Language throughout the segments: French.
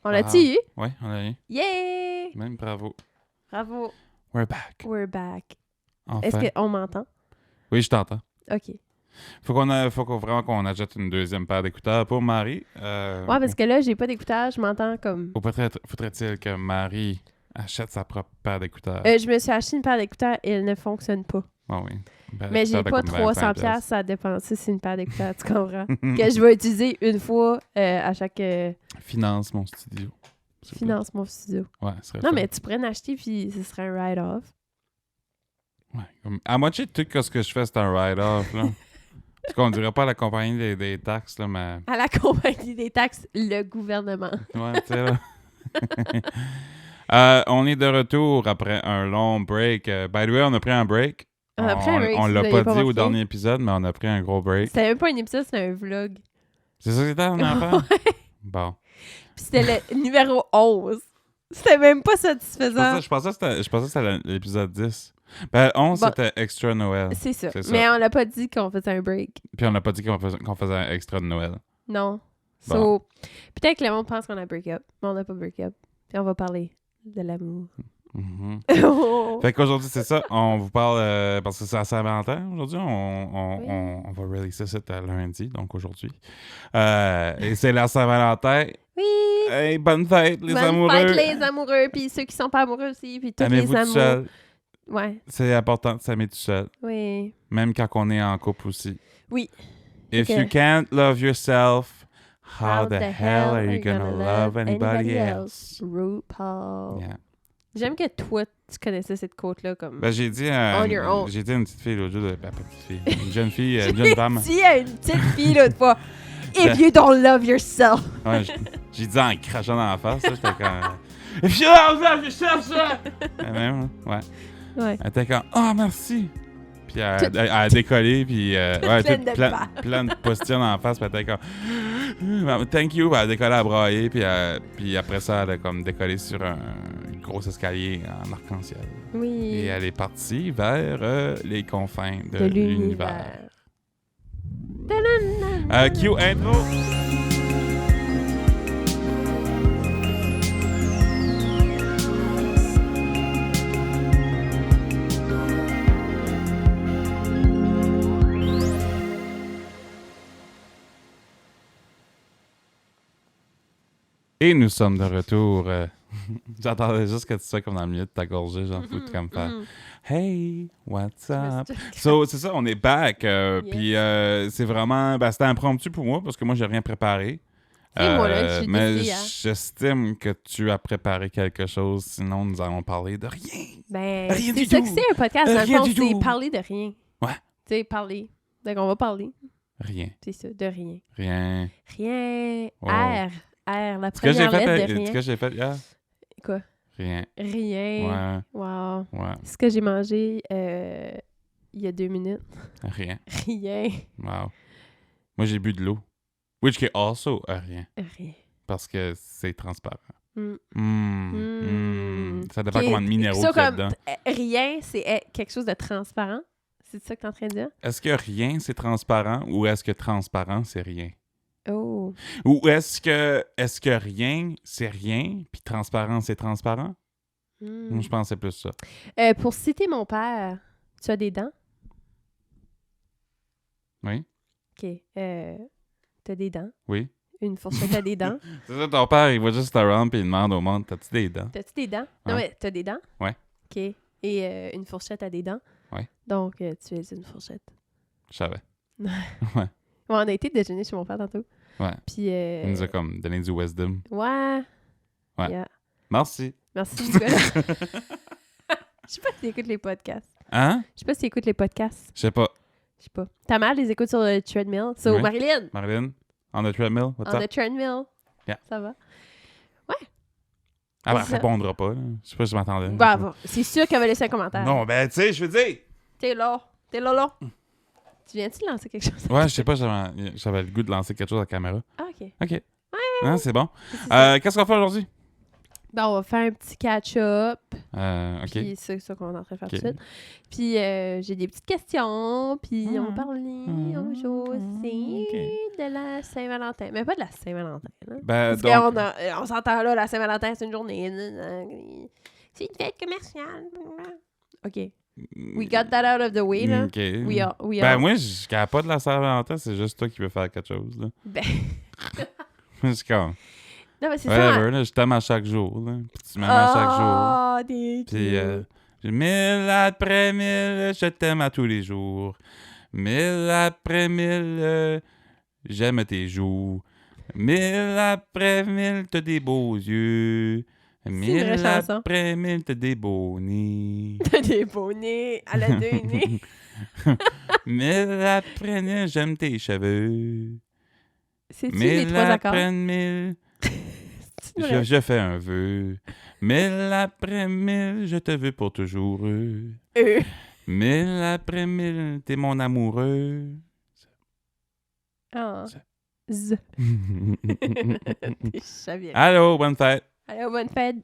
On l'a-tu eu? Oui, on l'a eu. Yeah! Même bravo. Bravo. We're back. We're back. Enfin. Est-ce qu'on m'entend? Oui, je t'entends. OK. Faut vraiment qu'on achète une deuxième paire d'écouteurs pour Marie. Ouais, parce que là, j'ai pas d'écouteurs, je m'entends comme... Faudrait-il que Marie achète sa propre paire d'écouteurs? je me suis acheté une paire d'écouteurs et elle ne fonctionne pas. Ah oui. Mais j'ai pas 300 pièces à dépenser sur une paire d'écouteurs, tu comprends? Que je vais utiliser une fois à chaque... Finance mon studio. Finance mon studio. Ouais, ce serait Non, fun. mais tu pourrais en acheter puis ce serait un write-off. Ouais. À moitié de tout ce que je fais, c'est un write-off, là. Parce qu'on dirait pas à la compagnie des taxes, là, mais... À la compagnie des taxes, le gouvernement. Ouais, tu sais, là. On est de retour après un long break. By the way, on a pris un break. On a pris un break, On si l'a vous pas avez pas dit au remarqué. dernier épisode, mais on a pris un gros break. C'était même pas un épisode, c'était un vlog. C'est ça que c'était en affaire? Ouais. Bon. Puis c'était le numéro 11. C'était même pas satisfaisant. Je pensais que c'était l'épisode 10. Ben, 11, Bon. c'était Extra Noël. C'est ça. C'est ça. Mais on l'a pas dit qu'on faisait un break. Puis on n'a pas dit qu'on faisait un extra de Noël. Non. Bon. So, peut-être que le monde pense qu'on a break up, mais on n'a pas break up. Puis on va parler de l'amour. Mhm. Oh. Fait qu'aujourd'hui, c'est ça. On vous parle, parce que c'est à Saint-Valentin aujourd'hui. Oui. On va releaser ça lundi, donc aujourd'hui. Et c'est la Saint-Valentin. Oui! Hey, bonne fête, les Bonne amoureux. fête, les amoureux, puis ceux qui sont pas amoureux aussi, puis tous Aimez-vous les tout amours. seul. Ouais, C'est important de s'aimer tout seul. oui. Même quand on est en couple aussi. Oui. If Ok. you can't love yourself, how the hell are you gonna love anybody else? RuPaul. Yeah. J'aime que toi, tu connaissais cette quote-là comme... Ben, j'ai dit On your own. j'ai dit à une petite fille l'autre jour, pas petite fille, une jeune fille, une jeune femme. J'ai dit à une petite fille l'autre fois, Ben- if you don't love yourself. Ouais, j'ai dit en crachant dans la face, là, j'étais comme If you don't love yourself, ça! Même, ouais. Ouais. Elle était comme oh merci! Puis elle a décollé, puis ouais, Pleine de barbe. plein de postillons dans la face, puis elle était comme thank you, puis elle a décollé à brailler, puis après ça, elle a comme décollé sur un gros escalier en arc-en-ciel. Oui. Et elle est partie vers les confins de de l'univers. l'univers. Q intro! Et nous sommes de retour. J'attendais juste que tu sois comme dans le milieu de ta gorgée, genre foutre comme faire Hey, what's up? So, c'est ça, on est back. Puis c'est vraiment. Ben, c'était impromptu pour moi parce que moi, j'ai rien préparé. C'est moi, là, je suis mais décidée, hein. j'estime que tu as préparé quelque chose, sinon nous allons parler de rien. Ben, Rien c'est du ça tout. que c'est un podcast, dans Rien le fond, du c'est tout. parler de rien. Ouais. Tu sais, parler. Donc, on va parler. Rien. C'est ça, de rien. Rien. Rien. Wow. R, la Ce que j'ai première lettre fait, de rien. ce que j'ai fait hier? Quoi? Rien. Rien. Wow. Ouais. Ce que j'ai mangé il y a 2 minutes. Rien. Rien. Wow. Moi, j'ai bu de l'eau. Which is also rien. Rien. Parce que c'est transparent. Mm. Ça dépend Ok, combien de minéraux ça, qu'il y a comme, dedans. rien, c'est quelque chose de transparent. C'est ça que tu es en train de dire? Est-ce que rien, c'est transparent ou est-ce que transparent, c'est rien? Oh. Ou est-ce que rien, c'est rien, puis transparent, c'est transparent? Moi, je pense que c'est plus ça. Pour citer mon père, tu as des dents? Oui? OK. T'as des dents? Oui? Une fourchette à des dents? C'est ça, ton père, il va juste around puis il demande au monde, t'as-tu des dents? T'as-tu des dents? Non, Ouais. mais t'as des dents? Ouais. OK. Et une fourchette à des dents? Ouais. Donc, tu es une fourchette. Je savais. Ouais, on a été déjeuner chez mon père tantôt. Ouais. Puis, Il nous a comme donné du wisdom. ouais. Ouais. Yeah. Merci. Merci, Nicolas. Je sais pas si tu écoutes les podcasts. Hein? Je sais pas si tu écoutes les podcasts. Je sais pas. Je sais pas. Ta mère les écoute sur le treadmill. So, Oui. Marilyn, Marilyn? On the treadmill? What's on up? the treadmill. Yeah. Ça va? Ah, ben, elle c'est ça. répondra pas, là. Je sais pas si je m'attendais. Bravo. C'est sûr qu'elle va laisser un commentaire. Non, ben, tu sais, je veux dire. T'es là. T'es là. Tu viens-tu de lancer quelque chose? Ouais, je sais pas, j'avais le goût de lancer quelque chose à la caméra. Ah, OK. OK. Hein, c'est bon. C'est ça. Qu'est-ce qu'on fait aujourd'hui? Ben, on va faire un petit catch-up. OK. Puis c'est ça qu'on est en train de faire tout de suite. Puis j'ai des petites questions. Puis on va parler aujourd'hui de la Saint-Valentin. Mais pas de la Saint-Valentin. Hein? Ben, Parce qu'on s'entend là, la Saint-Valentin, c'est une journée. C'est une fête commerciale. OK. We got that out of the way, là. OK. We moi, je capte pas de la Saint-Valentin, c'est juste toi qui veux faire quelque chose, là. Ben... c'est comme... Non, mais c'est whatever, ça. Là, je t'aime à chaque jour, là. Puis tu m'aimes à chaque jour. Ah, t'es Puis, 1000 après 1000, je t'aime à tous les jours. 1000 après 1000, j'aime tes joues. 1000 après 1000, t'as des beaux yeux. 1000 après 1000, t'as des beaux nez. T'as des beaux nez à la deux nez. 1000 après 1000, j'aime tes cheveux. C'est-tu les trois accords? 1000 après 1000, je fais un vœu. 1000 après 1000, je te veux pour toujours. 1000 après 1000, t'es mon amoureux. Ah. Allô, bonne fête. Allô, bonne fête.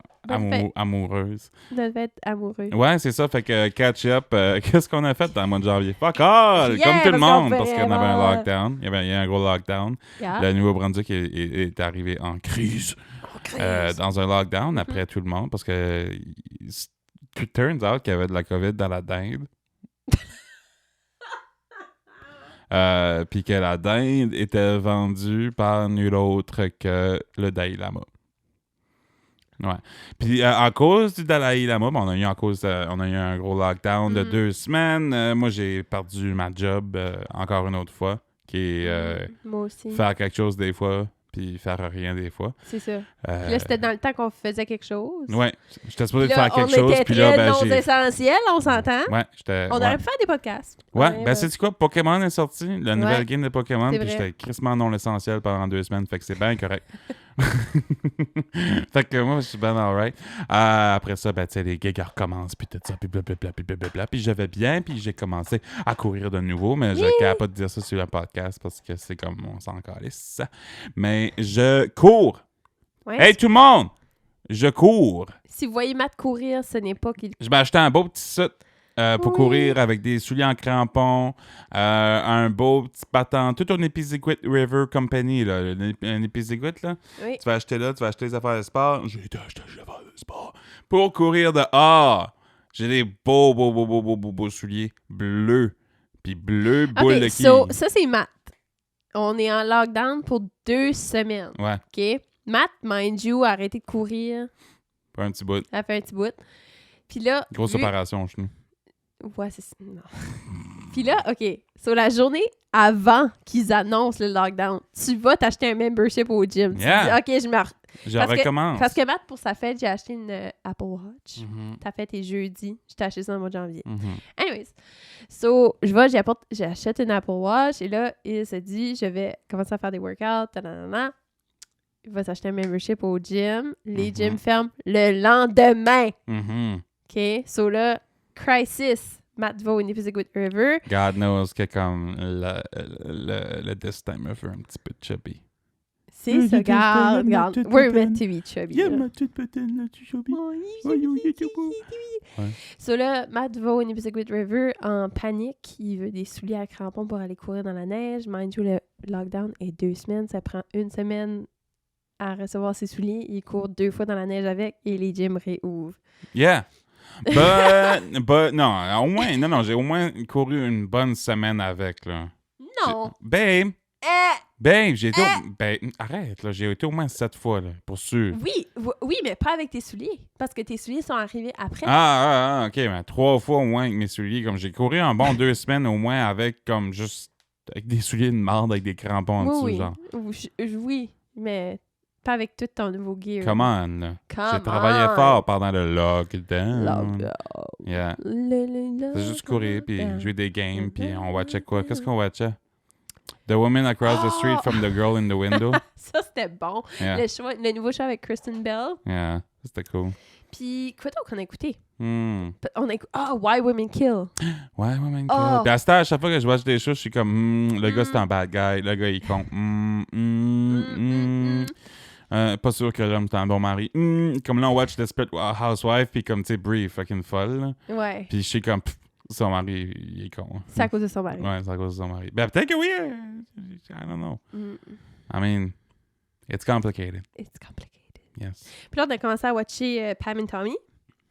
Amoureuse. Bonne fête amoureuse. Ouais, c'est ça. Fait que catch up. Qu'est-ce qu'on a fait dans le mois de janvier? Fuck all! Comme tout le monde, parce qu'on avait un lockdown. Il y a un gros lockdown. Yeah. Le Nouveau-Brunswick est arrivé en crise. Dans un lockdown après tout le monde, parce que it turns out qu'il y avait de la COVID dans la dinde. Puis que la dinde était vendue par nul autre que le Dalai Lama. Ouais. Puis à cause du Dalai Lama, on a eu un gros lockdown de 2 semaines. Moi, j'ai perdu ma job encore une autre fois, qui est moi aussi. Faire quelque chose des fois, puis faire rien des fois. C'est ça. Puis là, c'était dans le temps qu'on faisait quelque chose. Ouais. J'étais supposé là, faire quelque chose. Puis là, non essentiel, on s'entend. Ouais, on aurait pu faire des podcasts. Ouais, ben c'est quoi? Pokémon est sorti, la nouvelle game de Pokémon, puis vrai. j'étais crissement non essentiel pendant 2 semaines, fait que c'est bien correct. Fait que moi, je suis bien alright. Après ça, ben tu sais, les gigs recommencent, puis tout ça, puis blablabla, puis je vais bien, puis j'ai commencé à courir de nouveau, mais je ne capable pas de dire ça sur le podcast parce que c'est comme on s'en calisse. Mais je cours! Ouais, hey tout le monde! Je cours! Si vous voyez Matt courir, ce n'est pas qu'il... Je m'ai acheté un beau petit suit pour courir avec des souliers en crampons, un beau petit patent, tout un Epiziguit River Company, là, un Epiziguit, là. Oui. Tu vas acheter les affaires de sport. J'ai été acheter les affaires de sport pour courir dehors. J'ai des beaux souliers bleus. Puis bleu, boule de quille. Ça, c'est Matt. On est en lockdown pour 2 semaines. Ouais. OK? Matt, mind you, a arrêté de courir. Pour un petit bout. Elle a fait un petit bout. Puis là... Grosse opération au genou. Ouais, c'est ça. Non. Puis là, OK. Sur la journée avant qu'ils annoncent le lockdown, tu vas t'acheter un membership au gym. Yeah. Tu dis, OK, je recommence. Parce que Matt, pour sa fête, j'ai acheté une Apple Watch. Ta fête est jeudi. Je t'ai acheté ça en mois de janvier. Anyways. So, j'achète une Apple Watch et là, il se dit, je vais commencer à faire des workouts. Il va s'acheter un membership au gym. Les gyms ferment le lendemain. OK? So là, crisis. Matt va au Epiziguit River. God knows que comme le destin me fait un petit peu chubby. C'est ça, regarde. We're meant to be chubby. Yeah, ma petite pétine, là, tu chubby. So là, Matt va au Epiziguit River en panique. Il veut des souliers à crampons pour aller courir dans la neige. Mind you, le lockdown est 2 semaines. Ça prend 1 semaine à recevoir ses souliers. Il court 2 fois dans la neige avec et les gyms réouvrent. Yeah. Non, au moins, non, j'ai au moins couru une bonne semaine avec, là. Non. Babe, j'ai été... arrête, là, j'ai été au moins 7 fois, là, pour sûr. Oui, mais pas avec tes souliers, parce que tes souliers sont arrivés après. OK, mais 3 fois au moins avec mes souliers, comme j'ai couru un bon 2 semaines au moins avec, comme, juste, avec des souliers de marde, avec des crampons en dessous, genre. Oui, mais... Pas avec tout ton nouveau gear. Come on, là. J'ai travaillé fort pendant le lockdown. Yeah. C'est juste courir, puis jouer des games, puis on watchait quoi? Qu'est-ce qu'on watchait? The Woman Across the Street from the Girl in the Window. Ça, c'était bon. Yeah. Le nouveau show avec Kristen Bell. Yeah, c'était cool. Puis, quoi d'autre qu'on a écouté? On a écouté... Why Women Kill. Why Women Kill. Puis à chaque fois que je watch des choses, je suis comme, le gars, c'est un bad guy. Le gars, il compte. Pas sûr que l'homme est un bon mari. Comme là, on watch Desperate Housewife, puis comme, tu sais, Brie est fucking folle. Là. Ouais. Puis je sais comme, son mari, il est con. C'est à cause de son mari. Ouais, c'est à cause de son mari. Ben, peut-être que oui. I don't know. I mean, it's complicated. It's complicated. Yes. Puis là, on a commencé à watcher Pam and Tommy.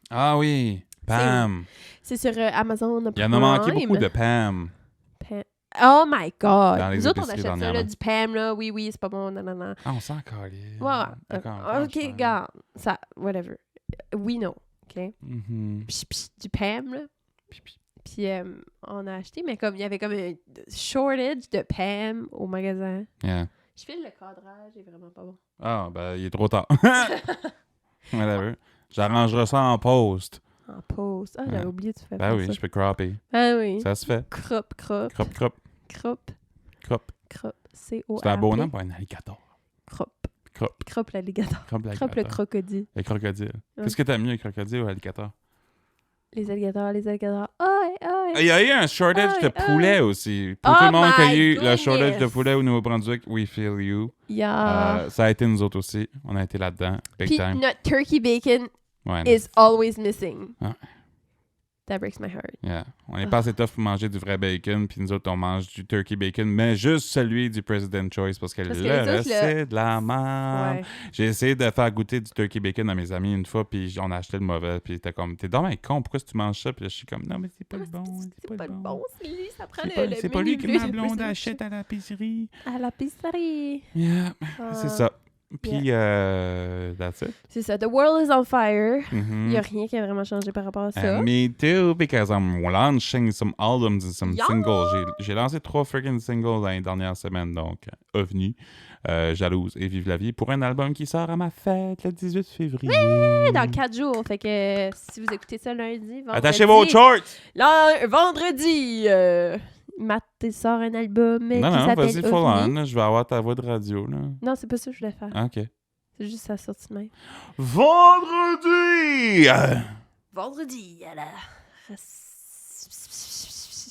Ah oui, Pam. C'est sur Amazon Prime. Il y en a manqué beaucoup de Pam. Oh my God! Dans les Nous autres, on épiceries achète ça, là, dernièrement. du Pam, là. Oui, c'est pas bon, non. Ah, on s'en calait. Ouais. D'accord. OK, regarde. Ça, whatever. Oui, non. OK? Mhm. Puis du Pam, là. Puis on a acheté, mais comme il y avait comme un shortage de Pam au magasin. Yeah. Je file le cadrage, il est vraiment pas bon. Ah, ben, il est trop tard. Whatever. J'arrangerai ça en post. En pause. Ah, j'avais Ouais. oublié de faire Ben oui, ça. je peux cropper. Ben oui. Ça se fait. Crop. Crop. C-O-R-P. C'est un beau nom pour un alligator. Crop. Crop. Crop l'alligator. Crop Crop le l'alligator. crocodile. Le crocodile. Ouais. Qu'est-ce que t'aimes mieux, le crocodile ou l'alligator? Les alligators. Aïe. Il y a eu un shortage de poulet aussi. Pour Oh tout le monde qui a my eu le goodness. shortage de poulet au Nouveau-Brunswick, we feel you. Yeah. Ça a été nous autres aussi. On a été là-dedans. Big Puis time. notre turkey bacon Ouais, is always missing. Ah. That breaks my heart. yeah. On est pas assez tough pour manger du vrai bacon, puis nous autres, on mange du turkey bacon, mais juste celui du President Choice, parce que Parce que le les autres, reste, c'est de la merde. Ouais. J'ai essayé de faire goûter du turkey bacon à mes amis une fois, puis on a acheté le mauvais, puis t'es comme, t'es dommage con, pourquoi tu manges ça? Puis là, je suis comme, non, mais c'est pas le bon, C'est pas le bon, c'est lui, ça prend C'est pas lui que menu ma bleu de blonde President achète à la pizzerie. À la pizzerie. Yeah, Ah. c'est ça. Puis, that's it. C'est ça. The world is on fire. Il Mhm. n'y a rien qui a vraiment changé par rapport à ça. And me too, because I'm launching some albums and some Yeah! singles. J'ai lancé 3 freaking singles dans les dernières semaines, donc OVNI, Jalouse et Vive la vie, pour un album qui sort à ma fête le 18 février. Dans 4 jours. Fait que si vous écoutez ça lundi, vendredi... Attachez vos shorts! Là, vendredi, Matt sort un album qui Non, s'appelle vas-y, full OVNI. on. Je vais avoir ta voix de radio, là. Non, c'est pas ça que je voulais faire. OK. C'est juste sa sortie de main. Vendredi! Vendredi, à la...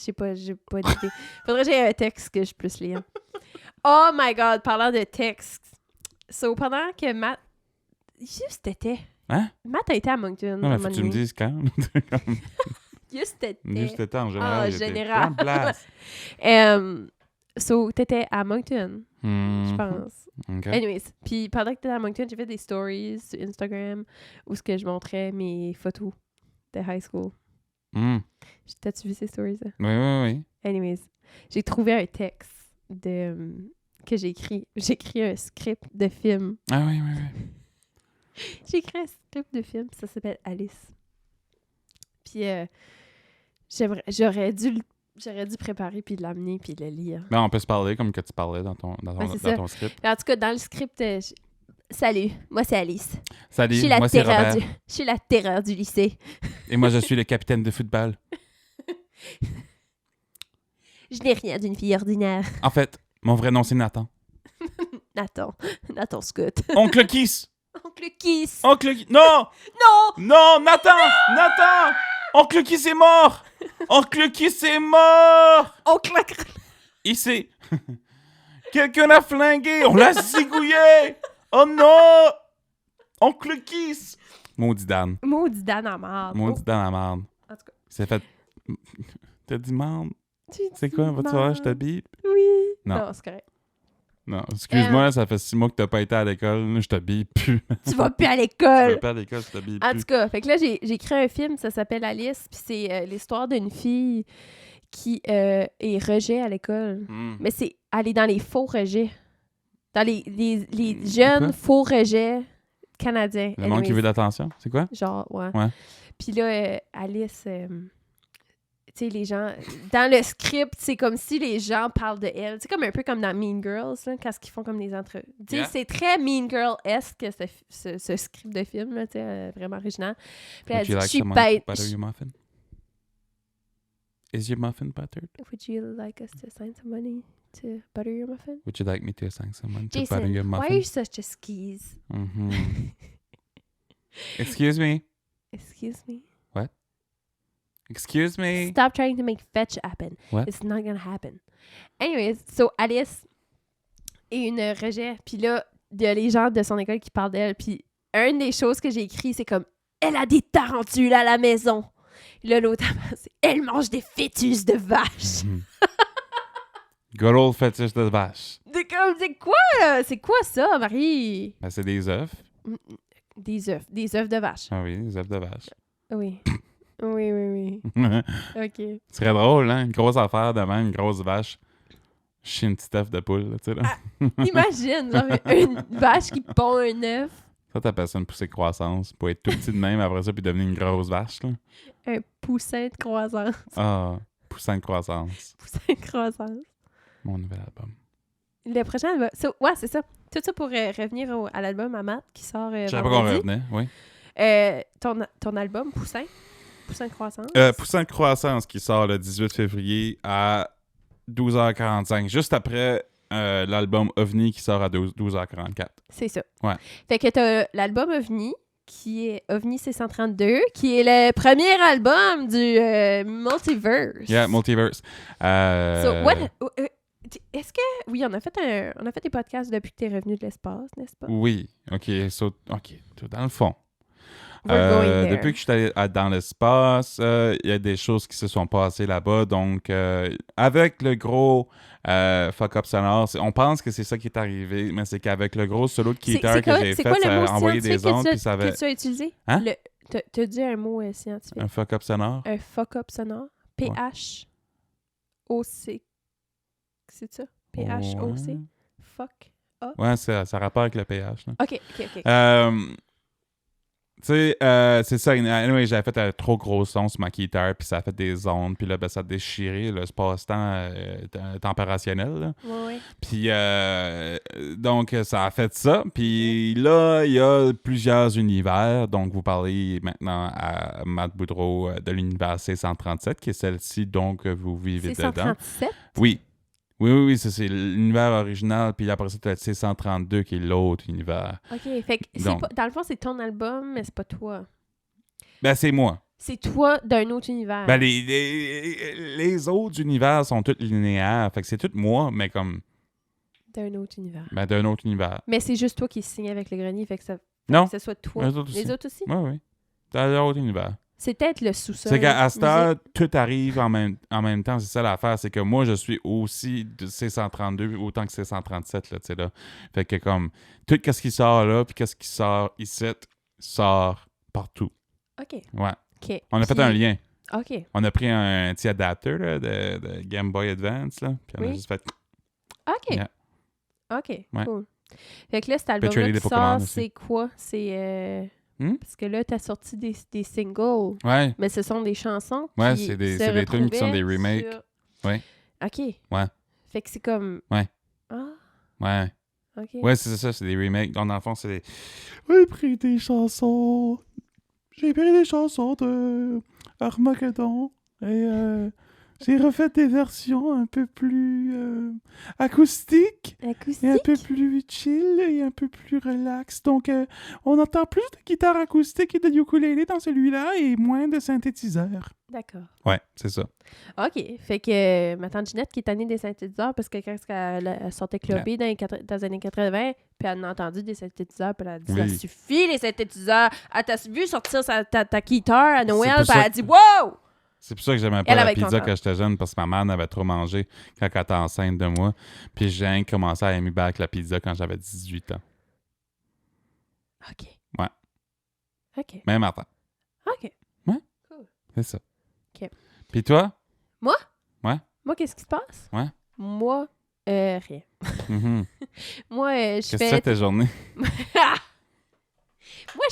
J'ai pas d'idée. Faudrait que j'aie un texte que je puisse lire. Oh my God, parlant de texte. So, pendant que Matt... Juste été. Hein? Matt a été à Moncton. Non, un mais moment faut que tu me donné. dises quand. Juste été. Juste le temps, en général. En j'étais général. plein de place. So, t'étais à Moncton, je pense. OK. Anyways, puis pendant que t'étais à Moncton, j'ai fait des stories sur Instagram où ce que je montrais mes photos de high school. T'as-tu vu ces stories-là? Oui. Anyways, j'ai trouvé un texte que j'ai écrit. J'ai écrit un script de film. Ah oui. J'ai écrit un script de film, ça s'appelle Alice. Puis j'aurais dû préparer puis l'amener puis le lire. Ben, on peut se parler comme que tu parlais dans ton script. En tout cas, dans le script, salut, moi c'est Alice. Salut, Je suis la moi c'est terreur Robert. je suis la terreur du lycée. Et moi je suis le capitaine de football. Je n'ai rien d'une fille ordinaire. En fait, mon vrai nom c'est Nathan. Nathan Scott. Oncle Kiss! Oncle Kiss. Oncle Kiss! Non! Non, Nathan! Oncle Kiss est mort! Oncle Kiss est mort! Oncle... Il s'est... Quelqu'un l'a flingué! On l'a zigouillé! Oh non! Oncle Kiss! Maudit Dan. Maudit Dan à marde. Maudit Dan à marde. En tout cas. C'est fait... T'as dit marde? Tu C'est dis quoi? Va-tu voir, je te marde. bip? Oui. Non. C'est correct. Non, excuse-moi, ça fait 6 mois que t'as pas été à l'école. Je t'habille plus. Tu vas plus à Tu l'école. vas pas à l'école, je t'habille En plus. tout cas, fait que là, j'ai écrit un film, ça s'appelle Alice, puis c'est l'histoire d'une fille qui est rejet à l'école. Mais elle est dans les faux rejets. Dans les jeunes Quoi? faux rejets canadiens. Le monde qui veut d'attention, c'est quoi? Genre, ouais. Ouais. Puis là, Alice, tu sais, les gens... Dans le script, c'est comme si les gens parlent de elle. C'est comme un peu comme dans Mean Girls, là, quand ils font comme des entrevues. Tu sais, Yeah. c'est très Mean Girl-esque, ce script de film, là, tu sais, vraiment original. Puis elle Would you dit, like je suis someone to bête. butter your muffin? Is your muffin buttered? Would you like us to assign some money to butter your muffin? Would you like me to assign someone to butter Jason, your why are muffin? you such a skis? Mhm. Excuse me? Excuse me? Excuse me? Stop trying to make fetch happen. What? It's not gonna happen. Anyways, so Alice est une rejet. Puis là, il y a les gens de son école qui parlent d'elle, puis une des choses que j'ai écrit, c'est comme « Elle a des tarentules à la maison! » Là, l'autre, c'est « Elle mange des fœtus de vache! » Good old fétiche de vache. C'est quoi, là? C'est quoi ça, Marie? Ben, c'est des œufs. Des œufs de vache. Ah oui, des œufs de vache. Oui. Oui. OK. Ce serait drôle, hein? Une grosse affaire devant une grosse vache. Chie une petite œuf de poule, là, tu sais, là. Imagine, genre, une vache qui pond un œuf. Ça, t'appelles ça une poussée de croissance. Pour être tout petit de même après ça, puis devenir une grosse vache, là. Un poussin de croissance. Ah, poussin de croissance. Poussin de croissance. Mon nouvel album. Le prochain album... ouais, c'est ça. Tout ça pour revenir à l'album à Matt qui sort Je savais pas qu'on revenait, oui. Ton album, Poussin? Poussin de croissance? Poussin de croissance qui sort le 18 février à 12h45. Juste après l'album OVNI qui sort à 12h44. C'est ça. Ouais. Fait que t'as l'album OVNI, qui est OVNI C132, qui est le premier album du Multiverse. Yeah, Multiverse. Est-ce que... Oui, on a fait des podcasts depuis que t'es revenu de l'espace, n'est-ce pas? Oui. OK. Dans le fond. Depuis que je suis allé dans l'espace, il y a des choses qui se sont passées là-bas. Donc, avec le gros fuck-up sonore, on pense que c'est ça qui est arrivé, mais c'est qu'avec le gros solo de guitare que j'ai fait, ça a envoyé des ondes. Puis ça avait... que tu as utilisé? Hein? T'as dit un mot scientifique. Un fuck-up sonore? Un fuck-up sonore. P-H-O-C. C'est ça? P-H-O-C? Ouais. Fuck up? Ouais, ça a rapport avec le pH. Là. OK. Tu sais, c'est ça. Anyway, j'avais fait un trop gros son sur ma guitare, puis ça a fait des ondes, puis là, ben, ça a déchiré le espace-temps températionnel. Là. Ouais. Puis, donc, ça a fait ça. Puis là, il y a plusieurs univers. Donc, vous parlez maintenant à Matt Boudreau de l'univers C137, qui est celle-ci, donc, vous vivez dedans. C137? Oui, ça, c'est l'univers original, puis après ça, tu as le C132 qui est l'autre univers. OK, fait que dans le fond, c'est ton album, mais c'est pas toi. Ben, c'est moi. C'est toi d'un autre univers. Ben, les autres univers sont tous linéaires, fait que c'est tout moi, mais comme... D'un autre univers. Ben, d'un autre univers. Mais c'est juste toi qui signe avec le grenier, fait que ça... Non. Que ce soit toi. Les autres aussi? Oui. Dans l'autre univers. C'est peut-être le sous-sol. C'est qu'à cette heure, tout arrive en même temps. C'est ça l'affaire. C'est que moi, je suis aussi de C132 autant que C137, là, tu sais, là. Fait que comme, tout ce qui sort là, puis qu'est-ce qui sort ici, sort partout. OK. Ouais. OK. On a fait un lien. OK. On a pris un petit adapteur là, de Game Boy Advance, là, puis on a juste fait... OK. Yeah. OK, ouais. Cool. Fait que là, cet album-là qui sort, c'est quoi? C'est... Parce que là, t'as sorti des singles. Ouais. Mais ce sont des chansons qui c'est des tunes qui sont des remakes. Ouais. OK. Ouais. Fait que c'est comme... Ouais. Ah. Ouais. OK. Ouais, c'est ça, c'est des remakes. Donc, dans le fond, c'est des... J'ai pris des chansons de Armageddon et j'ai refait des versions un peu plus acoustiques. Et un peu plus chill et un peu plus relax. Donc, on entend plus de guitare acoustique et de ukulélé dans celui-là et moins de synthétiseurs. D'accord. Ouais, c'est ça. OK. Fait que ma tante Ginette qui est tannée des synthétiseurs parce que quand elle sortait clubée dans les années 80, puis elle a entendu des synthétiseurs, puis elle a dit ça suffit les synthétiseurs. Elle t'a vu sortir ta guitare à Noël, puis elle a dit wow! C'est pour ça que j'aimais pas la pizza quand j'étais jeune, parce que ma mère n'avait trop mangé quand elle était enceinte de moi. Puis j'ai commencé à aimer back la pizza quand j'avais 18 ans. OK. Ouais. OK. Même après. OK. Ouais. Cool. C'est ça. OK. Puis toi? Moi? Ouais. Moi, qu'est-ce qui se passe? Ouais. Moi, rien. Mm-hmm. Moi, Qu'est-ce que c'est ta journée? Moi,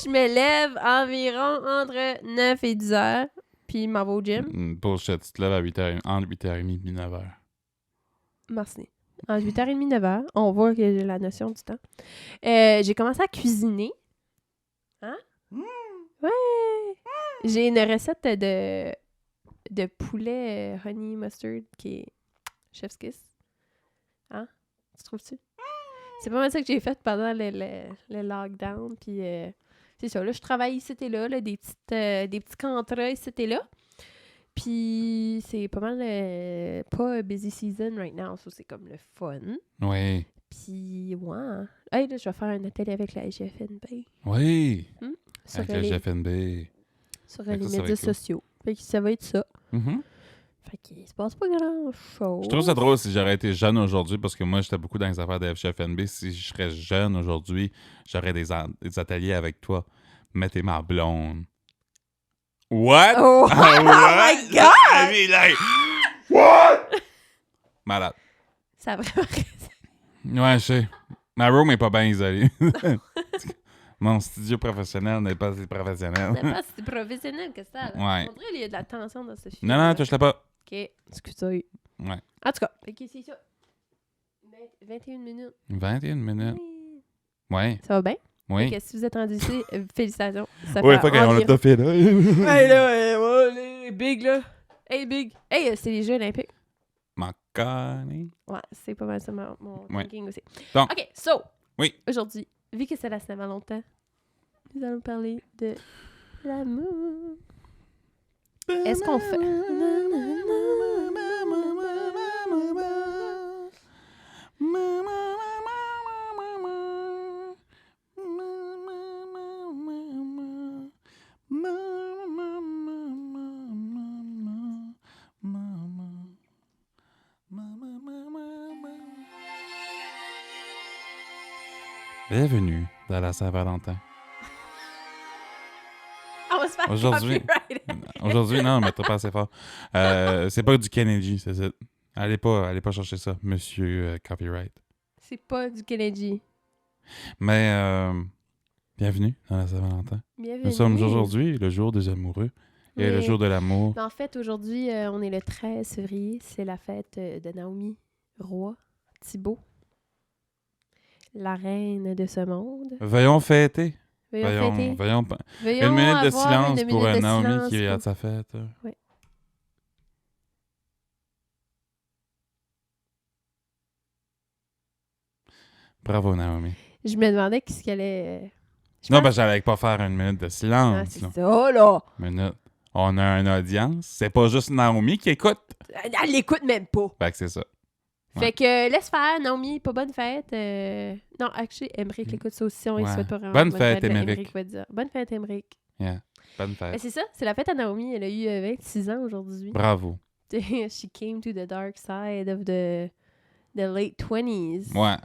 je me lève environ entre 9 et 10 heures. Puis, il m'en va au gym. Bullshit, tu te lèves à 8h, entre 8h30 et 9h. Merci. Entre 8h30 et 9h. On voit que j'ai la notion du temps. J'ai commencé à cuisiner. Hein? Ouais! J'ai une recette de poulet honey mustard qui est chef's kiss. Hein? Tu trouves-tu? C'est pas mal ça que j'ai fait pendant le lockdown. Puis... c'est ça, là, je travaille ici et là, des petits contrats ici et là. Puis c'est pas mal pas busy season right now, ça c'est comme le fun. Oui. Puis, ouais. Hey, là, je vais faire un atelier avec la GFNB. Oui! Sur Avec la les, GFNB. sur Fait que les ça va médias être cool. sociaux. Fait que ça va être ça. Fait qu'il se passe pas grand-chose. Je trouve ça drôle si j'aurais été jeune aujourd'hui, parce que moi, j'étais beaucoup dans les affaires de FGFNB. Si je serais jeune aujourd'hui, j'aurais des ateliers avec toi. Mais t'es ma blonde. What? Oh, Ah, oh what? my God! I mean, like, what? Malade. Ça a vraiment Ouais, je sais. Ma room est pas bien isolée. Mon studio professionnel n'est pas si professionnel. C'est pas si professionnel que ça. Là. Ouais. On dirait qu'il y a de la tension dans ce film. Non, touche-la pas. OK, excusez. Ouais. En tout cas, OK, c'est ça. 21 minutes. 21 minutes. Oui. Ouais. Ça va bien? Oui. OK, si vous êtes rendu ici, félicitations. Ça Ouais, fait pas qu'on l'a environ... fait, là. Hey, là, les big, là. Hey, big. Hey, c'est les Jeux olympiques. Macaroni. Ouais, c'est pas mal ça, mon Ouais. thinking aussi. Donc. OK, so. Oui. Aujourd'hui, vu que c'est la Saint-Valentin, nous allons parler de l'amour. Est-ce qu'on fait... Bienvenue dans la Saint-Valentin. On va se faire Aujourd'hui- copyright. Aujourd'hui, non, mais t'as pas assez fort. C'est pas du Kennedy, c'est ça. Allez pas chercher ça, monsieur Copyright. C'est pas du Kennedy. Mais bienvenue dans la Saint-Valentin. Bienvenue. Nous sommes aujourd'hui le jour des amoureux et le Oui. jour de l'amour. En fait, aujourd'hui, on est le 13 février. C'est la fête de Naomi Roy Thibault, la reine de ce monde. Veuillons fêter. Veuillons fêter. Veuillons Veuillons une minute de avoir silence une pour minute de Naomi silence qui est à pour- sa fête. Oui. Bravo, Naomi. Je me demandais qu'est-ce qu'elle allait... Je Non, pense- ben j'allais pas faire une minute de Ah, silence. c'est là. ça, là! Minute. On a une audience. C'est pas juste Naomi qui écoute. Elle l'écoute même pas. Fait que c'est ça. Fait que laisse faire, Naomi, pas bonne fête. Non, actually, Emmerich l'écoute ça aussi, on lui Ouais. souhaite pas vraiment Bonne fête, mais Emmerich. va dire. Bonne fête, Emmerich. Bonne Ben, fête. c'est ça, c'est la fête à Naomi, elle a eu 26 ans aujourd'hui. Bravo. She came to the dark side of the late 20s. Ouais.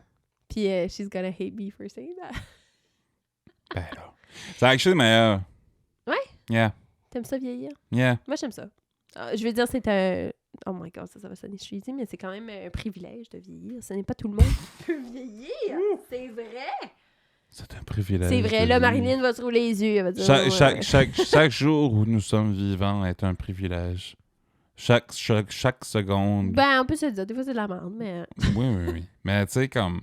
Puis she's gonna hate me for saying that. Ben là. C'est actually meilleur. Ouais? Yeah. T'aimes ça vieillir? Yeah. Moi, j'aime ça. Je veux dire, c'est un... Oh my God, ça va sonner cheesy, mais c'est quand même un privilège de vieillir. Ce n'est pas tout le monde qui peut vieillir. C'est vrai! C'est un privilège. C'est vrai, de là, vivre. Marilyn va se rouler les yeux. Elle va dire, Chaque jour où nous sommes vivants est un privilège. Chaque seconde. Ben, on peut se le dire. Des fois, c'est de la merde, mais... Oui. Mais tu sais, comme.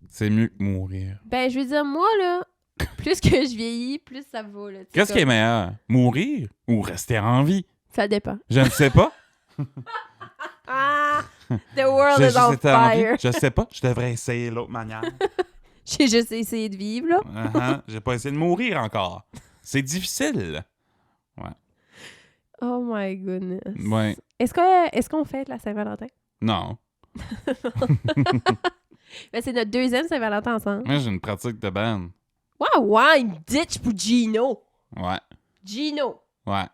C'est mieux que mourir. Ben, je veux dire, moi, là, plus que je vieillis, plus ça va, là. Qu'est-ce qui est meilleur? Mourir ou rester en vie? Ça dépend. Je ne sais pas. Ah! The world is on C'était en vie. fire! Je sais pas. Je devrais essayer l'autre manière. J'ai juste essayé de vivre, là. J'ai pas essayé de mourir encore. C'est difficile. Oh my goodness. Ouais. Est-ce qu'on fête la Saint-Valentin? Non. Ben, c'est notre deuxième Saint-Valentin ensemble. Moi, j'ai une pratique de band. Ouais, une ditch pour Gino. Ouais. Gino. Ouais.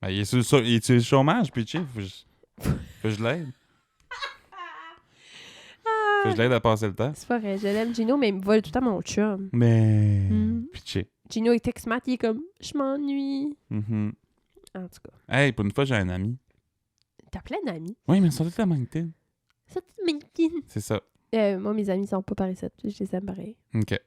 Ben, il est sur le chômage, puis chief. Faut que je l'aide. Faut que je l'aide à passer le temps. C'est pas vrai, je l'aime Gino, mais il me vole tout le temps mon chum. Mais. Mm. Pitché. Gino, il texte Matt, il est comme « Je m'ennuie. Mhm. » En tout cas, Hey, pour une fois, j'ai un ami. t'as plein d'amis. Oui, mais ils sont tous à Moncton. Ça, tu m'inquiètes. C'est ça. Moi, mes amis sont pas pareils, ça. Je les aime pareil. OK.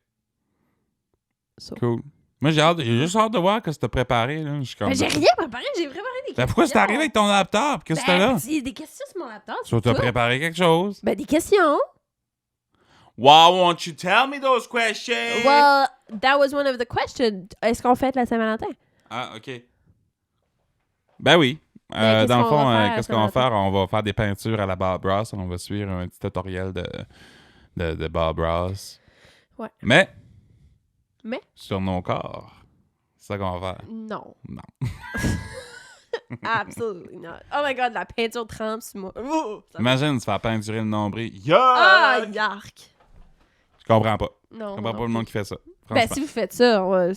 So. Cool. Moi, j'ai juste hâte de voir ce que t'as préparé. Là. Je suis comme... Ben, j'ai rien préparé, j'ai préparé des questions. Ben, pourquoi c'est arrivé avec ton laptop? Qu'est-ce que t'as là? C'est des questions sur mon laptop. Tu t'as préparé quelque chose? Ben, des questions. Why won't you tell me those questions? Well, that was one of the questions. Est-ce qu'on fête la Saint-Valentin? Ah, OK. Ben oui. Ben, dans le qu'est-ce qu'on fond, va faire, qu'est-ce qu'on va Saint-Valentin? faire? On va faire des peintures à la Bob Ross. On va suivre un petit tutoriel de Bob Ross. Ouais. Mais Mais? sur nos corps. C'est ça qu'on va faire. Non. Non. Absolutely not. Oh my God, la peinture trempe sur moi. Imagine, tu fais peinturer le nombril. Yuck! Ah, yark! Je comprends pas. Non. Je comprends pas le monde qui fait ça. Ben, si vous faites ça, good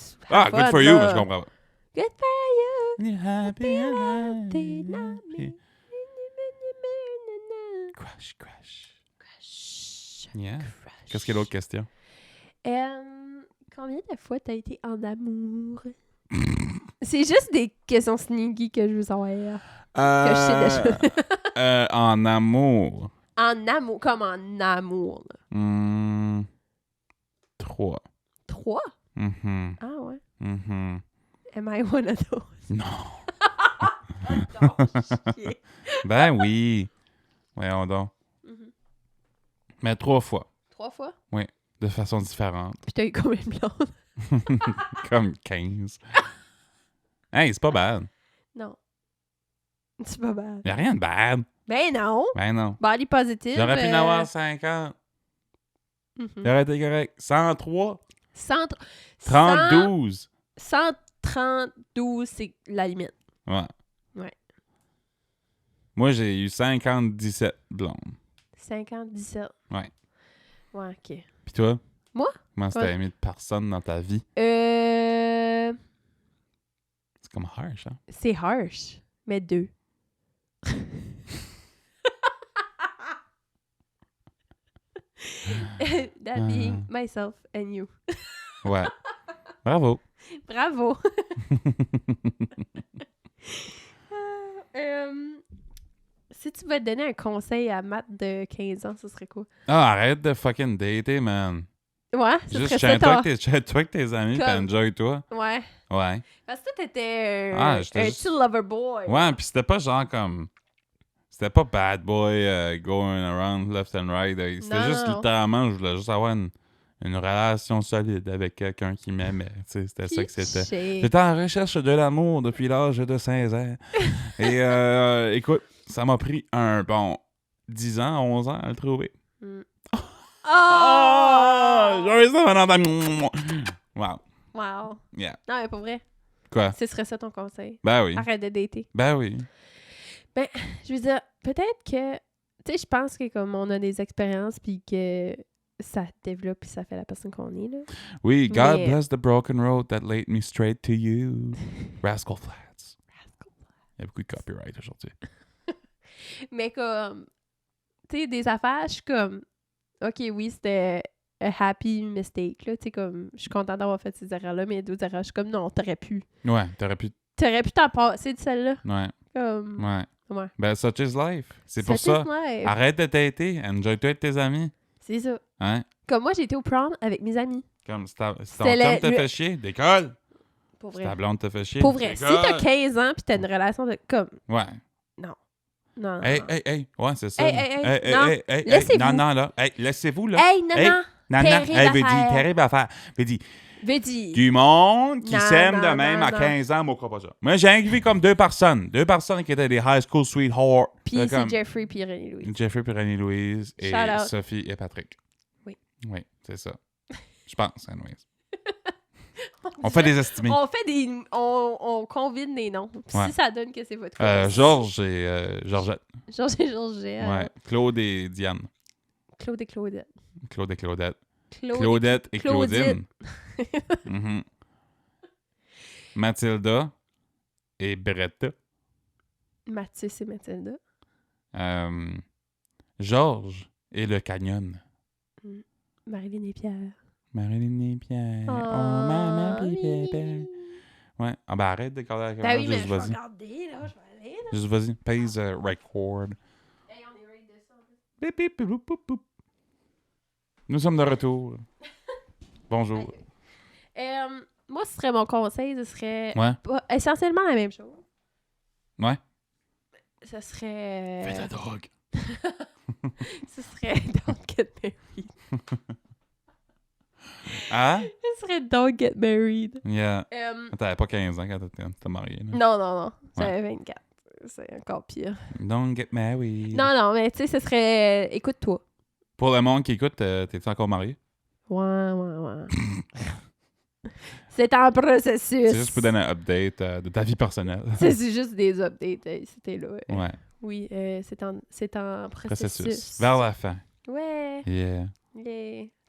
for you, mais je comprends pas. Good for you. You're happy and Happy, happy. Crush, crush. Crush. Yeah. Crush. Qu'est-ce qu'il y a d'autre question? Combien de fois t'as été en amour? C'est juste des questions sneaky que je veux savoir. Que je sais déjà. En amour. En amour, comme en amour. 3. 3? Mm-hmm. Ah ouais. Mm-hmm. Am I one of those? Non. Non, chier. Ben oui. Voyons donc. Mhm. Mais 3 fois. 3 fois? Oui. De façon différente. Puis t'as eu combien de blondes? Comme 15. Hey, c'est pas bad. Non. C'est pas bad. Y'a rien de bad. Ben non. Ben non. Body positive. J'aurais pu en avoir 50. Mhm. J'aurais été correct. 103. 32. 32. 132, c'est la limite. Ouais. Ouais. Moi, j'ai eu 57 blondes. 57. Ouais. Ouais, OK. Puis toi? Moi? Comment t'as aimé de personne dans ta vie? C'est C'est comme harsh, hein? harsh, mais 2. That being myself and you. Ouais. Bravo. Bravo. Si tu vas te donner un conseil à Matt de 15 ans, ce serait quoi? Ah, arrête de fucking dater, man. Ouais, ce Juste serait ça. chat-toi avec tes amis, pis Comme- enjoy-toi. Ouais. Ouais. Parce que toi, t'étais Ah, j'étais un juste- petit lover boy. Ouais, pis c'était pas genre comme... C'était pas bad boy going around left and right. C'était Non, juste non. littéralement, je voulais juste avoir une relation solide avec quelqu'un qui m'aimait. Tu sais, c'était ça que c'était. Pitché. J'étais en recherche de l'amour depuis l'âge de 16 ans. Et écoute, ça m'a pris un bon 10 ans, 11 ans à le trouver. Oh! J'aurais ça maintenant. Wow. Wow. Yeah. Non, mais pour vrai, Quoi? ce serait ça ton conseil. Ben oui. Arrête de dater. Ben oui. Je veux dire, peut-être que... Tu sais, je pense que comme on a des expériences puis que ça développe puis ça fait la personne qu'on est, là. Oui, God Mais- bless the broken road that led me straight to you. Rascal Flats. Il y a beaucoup de copyright aujourd'hui. Mais comme... Tu sais, des affaires, je suis comme... OK, oui, c'était a happy mistake, là. Tu sais, comme... Je suis contente d'avoir fait ces erreurs-là, mais il y a d'autres erreurs, je suis comme, non, t'aurais pu. Ouais, t'aurais pu... T'aurais pu t'en passer de celle-là. Ouais, Comme... ouais. Ouais. Ben, such is life. C'est pour Such ça. is life. Arrête de dater. Enjoy-toi avec tes amis. C'est ça. Hein? Comme moi, j'ai été au prom avec mes amis. Comme si ton C'était chum te le- fait chier, décolle. Pour Si vrai. ta blonde te fait chier, Pour vrai. Si décolle. t'as 15 ans pis t'as une relation de... Comme... Ouais. Non. Non, non, Hey, non. hey. Ouais, c'est ça. Hey, non. Laissez-vous. Non, non, là. Hey, laissez-vous, là. Hey, non, Hey, non. Non, non. terrible Hey, veut dire, affaire. terrible affaire. Veut dire, Veux dire... du monde qui Non, s'aime de non, même non, à non. 15 ans, moi, je crois pas ça. Moi, j'ai vu comme 2 personnes. 2 personnes qui étaient des high school sweethearts. Puis Là, c'est comme Jeffrey puis René-Louise. Jeffrey puis René-Louise et Shout out. Sophie et Patrick. Oui. Oui, c'est ça. Je pense, anyways. On fait des estimés. On fait des... On combine des noms. Puis Ouais. si ça donne que c'est votre fils. Georges et Georgette. Georges et Georgette. Ouais. Claude et Diane. Claude et Claudette. Claude et Claudette. Claude Claudette et Claudine. Claudine. Mhm. Mathilda et Beretta. Mathis et Mathilda. Georges et le Canyon. Marilyn et Pierre. Marilyn et Pierre. Oh, Oh, maman, oui. pépé. Ouais. Ah, ben arrête de garder la Ben caméra. oui, mais Juste je vais vas-y. regarder, là. Je vais aller, là. Juste vas-y. Pèse record. Hey, on est ready de ça. Bip, bip, bip, bip, bip. Nous sommes de retour. Bonjour. Moi, ce serait mon conseil, ce serait Ouais. essentiellement la même chose. Ouais. Ce serait... Fais de la drogue. Ce serait Don't Get Married. Hein? Ce serait Don't Get Married. Yeah. Euh, T'avais pas 15 ans quand t'étais marié. Là. non, non, non. J'avais 24. C'est encore pire. Don't get married. Non, non, mais tu sais, ce serait... Écoute-toi. Pour le monde qui écoute, t'es-tu encore marié? Ouais. C'est en processus. C'est juste pour donner un update de ta vie personnelle. C'est juste des updates. C'était là. Ouais. Oui, c'est en processus. Vers la fin. Ouais. Yeah.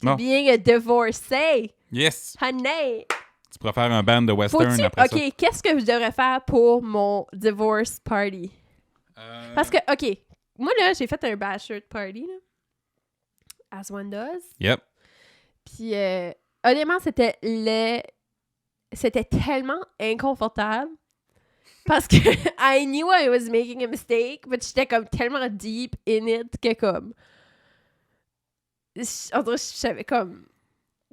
To being a divorcee. Yes. Honey. Tu pourrais faire un band de western après ça. OK, qu'est-ce que je devrais faire pour mon divorce party? Parce que, OK, moi, là, j'ai fait un bachelor party, là. As one does. Yep. Puis, honnêtement, c'était tellement inconfortable. Parce que I knew I was making a mistake, but j'étais comme tellement deep in it que comme... En tout cas, je savais comme...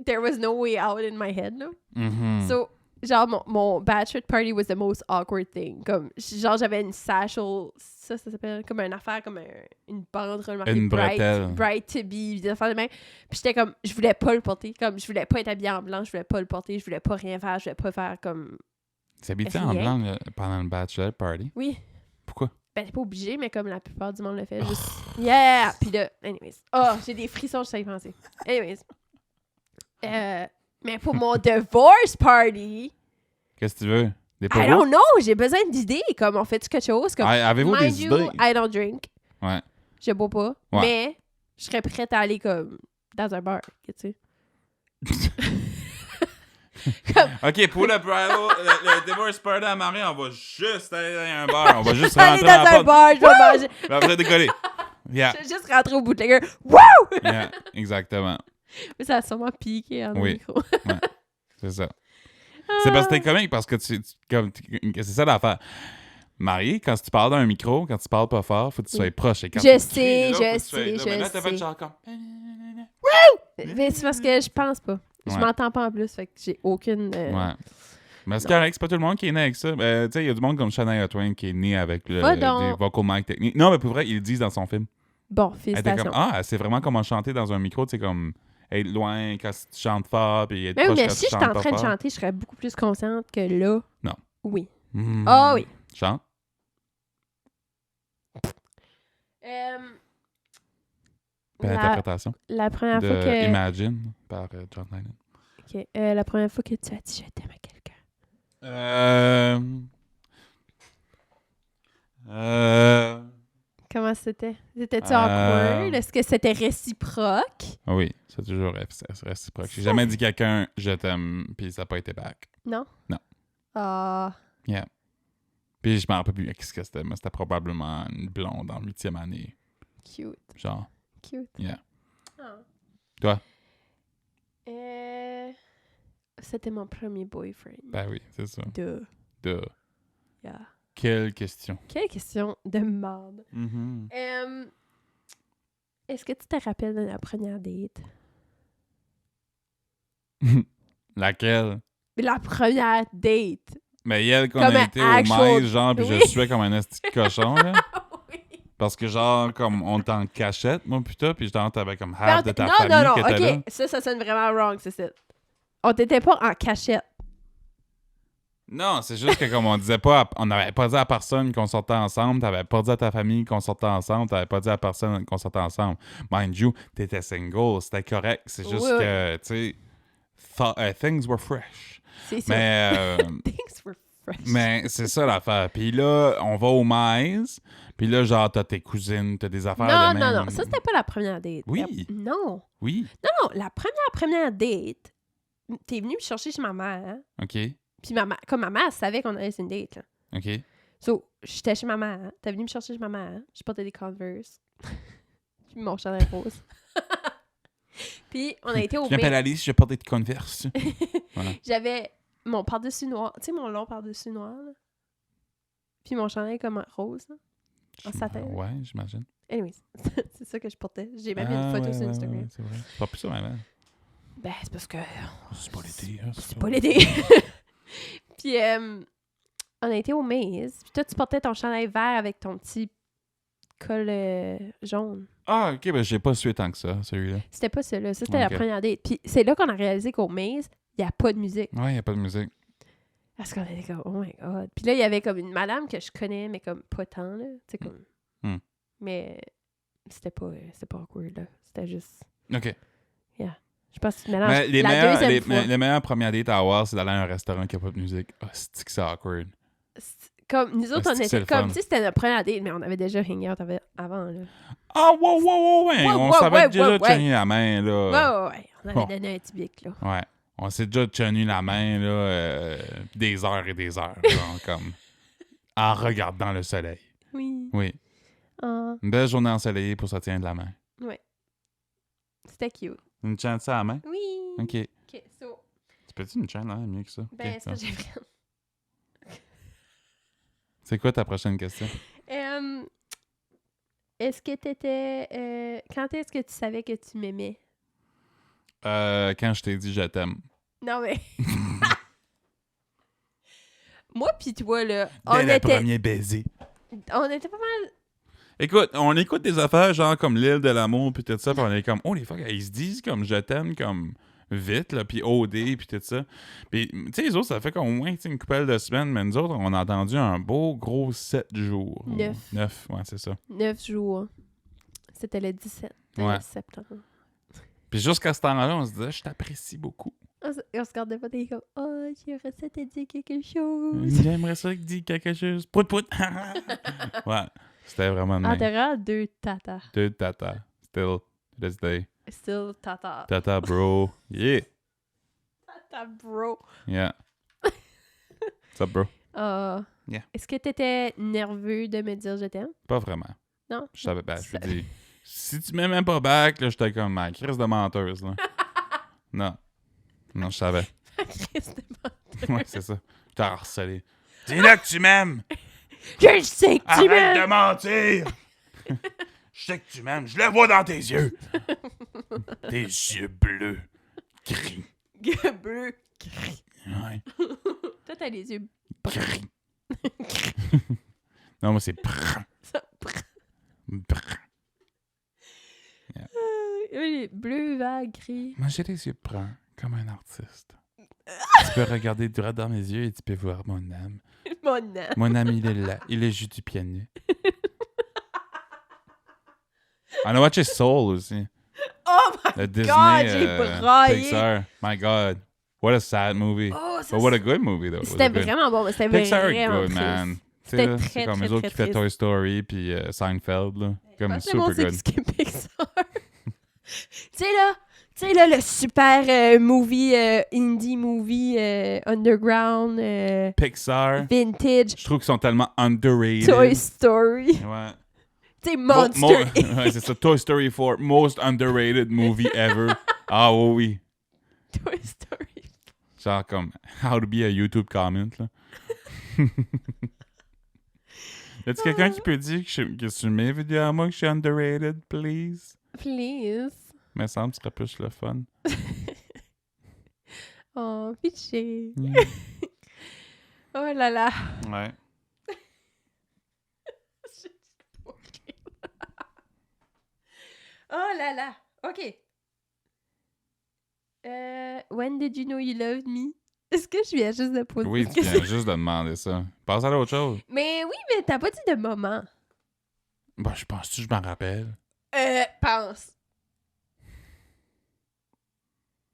There was no way out in my head, là. Mm-hmm. So, genre, mon bachelor party was the most awkward thing. Comme, genre, j'avais une satchel, ça s'appelle comme une affaire, comme une bande remarquée. Une bretelle. Bright to be, des affaires de même. Puis j'étais comme, je voulais pas le porter. Comme, je voulais pas être habillée en blanc, je voulais pas le porter, je voulais pas rien faire, je voulais pas faire comme... Tu habitais en blanc pendant le bachelor party? Oui. Pourquoi? Ben, t'es pas obligé, mais comme la plupart du monde le fait. Juste, yeah! Puis là, anyways. Oh, j'ai des frissons, je sais y penser. Anyways. Mais pour mon divorce party... Qu'est-ce que tu veux? Des I don't know, j'ai besoin d'idées. Comme, on fait quelque chose? Comme, avez-vous des idées? I don't drink. Ouais. Je bois pas. Ouais. Mais je serais prête à aller comme dans un bar, tu sais. OK, pour le divorce party à Marie, on va juste aller dans un bar. On va juste aller rentrer dans dans un bar, je vais manger. On va décoller. Yeah. Je vais juste rentrer au bout de la gueule. Wouh! Yeah, exactement. Mais ça a sûrement piqué en micro. Ouais, c'est ça. C'est parce que t'es comique parce que c'est ça l'affaire. Marie, quand tu parles dans un micro, quand tu parles pas fort, faut que tu sois proche. Et quand je tu sais, cries, là, je sais. Mais là, t'as fait genre comme... Mais c'est parce que je pense pas. Je Ouais. m'entends pas en plus, fait que j'ai aucune... Ouais. Mais c'est correct, c'est pas tout le monde qui est né avec ça. Tu sais, il y a du monde comme Shania Twain qui est né avec des vocal mic techniques. Non, mais pour vrai, ils le disent dans son film. Bon, Elle était félicitations. comme, c'est vraiment comment chanter dans un micro, tu sais, comme être loin quand tu chantes fort, puis être Même proche mais quand si tu j'étais en chantes pas train de fort. chanter, je serais beaucoup plus consciente que là. Non. Oui. Mm. Ah oui. Chante. L'interprétation La première de fois que... Imagine par John Lennon. OK. La première fois que tu as dit « je t'aime » à quelqu'un. Comment c'était? C'était-tu awkward? Est-ce que c'était réciproque? Oui, c'est toujours réciproque. J'ai jamais dit quelqu'un « je t'aime » puis ça n'a pas été back. Non? Non. Ah... Yeah. Puis je m'en rappelle plus qu'est-ce que c'était, mais c'était probablement une blonde en 8e année. Cute. Genre. Cute. Yeah. Ah. Toi? C'était mon premier boyfriend. Ben oui, c'est ça. Yeah. Quelle question. Quelle question de merde. Mm-hmm. Est-ce que tu te rappelles de la première date? Laquelle? La première date. Mais hier, qu'on Comme a un été au actual- maïs, genre, puis Oui. je suais comme un esti de cochon, là. Oui. Parce que, genre, comme, on était en cachette, moi, putain, puis j'étais avec comme Non, half de ta famille non, qui était là. OK. Ça sonne vraiment wrong, c'est ça. On t'était pas en cachette. Non, c'est juste que, comme on disait pas, on n'avait pas dit à personne qu'on sortait ensemble, t'avais pas dit à ta famille qu'on sortait ensemble, t'avais pas dit à personne qu'on sortait ensemble. Mind you, t'étais single, c'était correct. C'est juste Oui, que, tu sais, things were fresh. C'est ça. Mais, Things were fresh. mais c'est ça l'affaire. Puis là, on va au maïs, puis là, genre, t'as tes cousines, t'as des affaires de même. Non. Ça, c'était pas la première date. Oui. Non. Oui. Non, la première date, t'es venu me chercher chez ma mère, hein? OK. Puis comme ma mère, elle savait qu'on allait sur une date, là. OK. So, j'étais chez ma mère, hein? T'es venu me chercher chez ma mère, hein? Je portais des Converse. Puis mon chandail rose. Puis on a été au Je m'appelle Alice, je porte des Converse. Voilà. J'avais mon par-dessus noir, tu sais, mon long par-dessus noir, là. Puis mon chandail comme rose, là. En satin. Ouais, j'imagine. Anyways, c'est ça que je portais. J'ai même mis une photo sur Instagram. Ouais, c'est vrai. C'est pas plus ça, maintenant. Ben, c'est parce que... C'est pas l'été, hein. C'est pas l'été. Puis, on a été au maze. Puis toi, tu portais ton chandail vert avec ton petit col jaune. Ah, OK, ben j'ai pas sué tant que ça, celui-là. C'était pas ça, là. Ça, c'était Ok. la première date. Puis c'est là qu'on a réalisé qu'au maze, il n'y a pas de musique. Ouais, y a pas de musique. Parce qu'on était comme, oh my God. Puis là, il y avait comme une madame que je connais, mais comme pas tant, là. Tu sais, comme... Mm. Mais c'était pas awkward, là. C'était juste... OK. Je pense que tu mélanges Mais deuxième fois. les meilleures premières dates à avoir, c'est d'aller à un restaurant qui n'a pas de musique. Ah, c'est que c'est awkward. Comme nous autres, on C'est était comme si c'était notre première date, mais on avait déjà hang out avant, là. Ah, ouais. On savait déjà tenir la main, là. Ouais. On avait donné un petit bic, là. Ouais. On s'est déjà tenu la main, là, des heures et des heures, genre, comme, en regardant le soleil. Oui. Oui. Ah. Une belle journée ensoleillée pour se tenir de la main. Ouais. C'était cute. Une chaîne ça à la main? Oui. OK. OK, so... Tu peux-tu une chaîne, là, mieux que ça? Ben, OK, ça, j'ai pris. C'est quoi ta prochaine question? Est-ce que t'étais... quand est-ce que tu savais que tu m'aimais? Quand je t'ai dit « je t'aime ». Non, mais... Moi pis toi, là, Dès le premier baiser. On était pas mal... Écoute, on écoute des affaires genre comme l'île de l'amour puis tout ça, puis on est comme, oh les fuck, ils se disent comme je t'aime comme vite, là, puis OD puis tout ça. Puis, tu sais, les autres, ça fait comme au moins une couple de semaines, mais nous autres, on a entendu un beau gros 7 jours. 9, ouais, c'est ça. 9 jours. C'était le 17 septembre. Puis jusqu'à ce temps-là, on se disait, je t'apprécie beaucoup. On se regardait pas, t'es comme, oh, j'aimerais ça te dire quelque chose. J'aimerais ça que tu dises quelque chose. Pout. Ouais. C'était vraiment de En même. terrain, 2 tatas. 2 tata. Still, to this day. Still tata. Tata, bro. Yeah. Tata, bro. Yeah. What's up, bro? Yeah. Est-ce que t'étais nerveux de me dire je t'aime? Pas vraiment. Non? Je savais pas. Je te dis, si tu m'aimes même pas back, là, j'étais comme ma crise de menteuse, là. Non, je savais. Ma crise de menteuse. Ouais, c'est ça. Je t'ai harcelé. Dis-le que tu m'aimes! Je sais que tu m'aimes! Arrête de mentir! Je sais que tu m'aimes. Je le vois dans tes yeux. Tes yeux bleus. Gris. Bleu. Gris. Ouais. Toi, t'as les yeux Gris. Non, moi, c'est brun. Brun. Yeah. Les bleus, verts, gris. Moi, j'ai les yeux bruns, comme un artiste. Tu peux regarder droit dans mes yeux et tu peux voir mon âme. Mon âme. Mon âme, il est là. Il est juste du piano. On a watché Soul aussi. Oh my Le Disney, God, j'ai braillé. Pixar. My God. What a sad movie. Oh, ça, But what a good movie, though. C'était vraiment bon, mais c'était Pixar vraiment est good, triste. man. C'était Là, très, c'est comme très, les autres très qui fait triste. Toy Story puis Seinfeld, là. Comme C'est bon, super c'est good. ce que Pixar. Tu sais là, le super movie, indie movie, underground, Pixar, vintage, je trouve qu'ils sont tellement underrated. Toy Story. Ouais. Tu sais, Monster. Ouais, c'est ça. Toy Story 4, most underrated movie ever. Ah oui. Toy Story. Genre comme How to be a YouTube comment, là. Y a-t-il quelqu'un qui peut dire que sur mes vidéos à moi que je suis underrated, please? Please. Mais ça me serait plus le fun. Oh, pitché. Oh là là. Ouais. Oh là là. OK. When did you know you loved me? Est-ce que je viens juste de poser Oui, cette tu viens question? juste de demander ça. Passe à l'autre chose. Mais oui, mais t'as pas dit de moment. Bah, je pense que je m'en rappelle. Pense.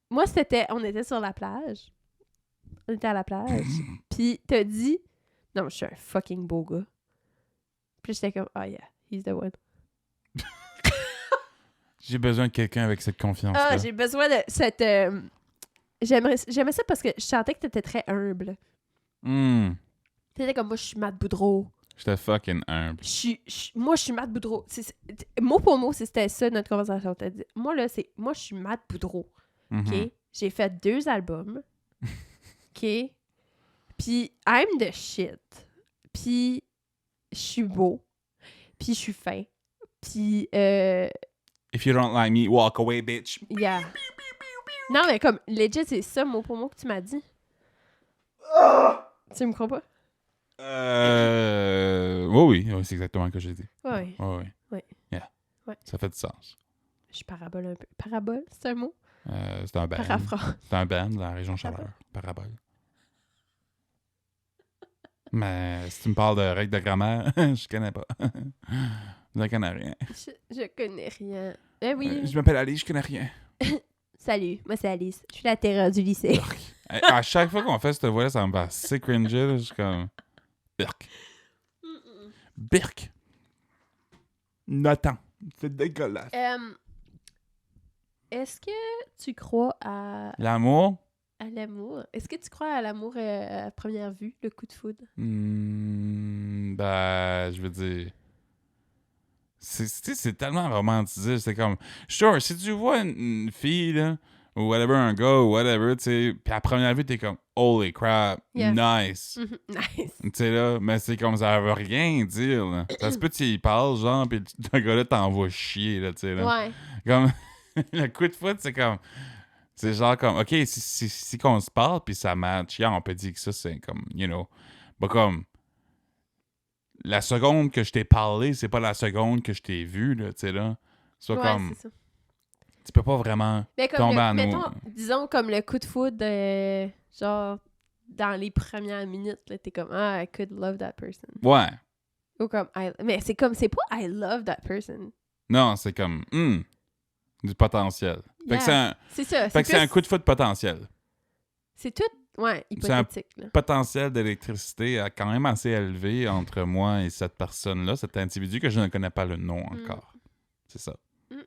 Moi, on était sur la plage. On était à la plage. Puis t'as dit, non, je suis un fucking beau gars. Puis j'étais comme, oh yeah, he's the one. J'ai besoin de quelqu'un avec cette confiance-là. Ah, j'ai besoin de cette... J'aimais ça parce que je sentais que t'étais très humble. T'étais comme, moi, je suis Matt Boudreau. J'étais fucking humble. Moi, je suis Matt Boudreau. Mot pour mot, c'était ça notre conversation. T'as dit, moi, je suis Matt Boudreau. OK? J'ai fait 2 albums. OK? Puis, I'm the shit. Puis, je suis beau. Puis, je suis fin. Puis, If you don't like me, walk away, bitch. yeah. Non, mais comme, legit, c'est ça, mot pour mot, que tu m'as dit. Tu me crois pas? Oui, c'est exactement ce que j'ai dit. Oui. Oui. Yeah. Ouais. Ça fait du sens. Je parabole un peu. Parabole, c'est un mot? C'est un band. Paraphrase. C'est un band dans la région Chaleur. Parabole. Mais si tu me parles de règles de grammaire, je connais pas. Je ne connais rien. Je connais rien. Eh oui. Je m'appelle Ali, je connais rien. Salut, moi c'est Alice. Je suis la terreur du lycée. À chaque fois qu'on fait cette voix-là, ça me fait assez cringe. Je suis comme... Birk. Birk. Nathan. C'est dégueulasse. Est-ce que tu crois à L'amour? À l'amour? Est-ce que tu crois à l'amour à première vue, le coup de foudre? Ben, je veux dire... C'est tellement romantisé. C'est comme... Sure, si tu vois une fille, là, ou whatever, un gars, ou whatever, tu sais, puis à première vue, t'es comme « Holy crap, Yeah. nice! Nice. Tu sais, là, mais c'est comme ça veut rien dire, là. Ça se peut que tu y parles, genre, pis le gars-là t'envoie chier, là, tu sais, là. Ouais. Comme... le coup de foot, c'est comme... C'est genre comme... OK, si qu'on se parle, puis ça match, yeah, on peut dire que ça, c'est comme, you know... Bah, comme... La seconde que je t'ai parlé, c'est pas la seconde que je t'ai vu, là, tu sais, là. Soit Ouais, comme... c'est ça. Tu peux pas vraiment Mais comme tomber en mettons, amour. disons comme le coup de foudre, genre, dans les premières minutes, là, t'es comme, I could love that person. Ouais. Ou comme, mais c'est pas I love that person. Non, c'est comme... du potentiel. Fait que c'est ça. Fait que c'est un coup de foot potentiel. C'est tout, ouais, hypothétique, là. Potentiel d'électricité quand même assez élevé entre moi et cette personne-là, cet individu que je ne connais pas le nom encore. C'est ça.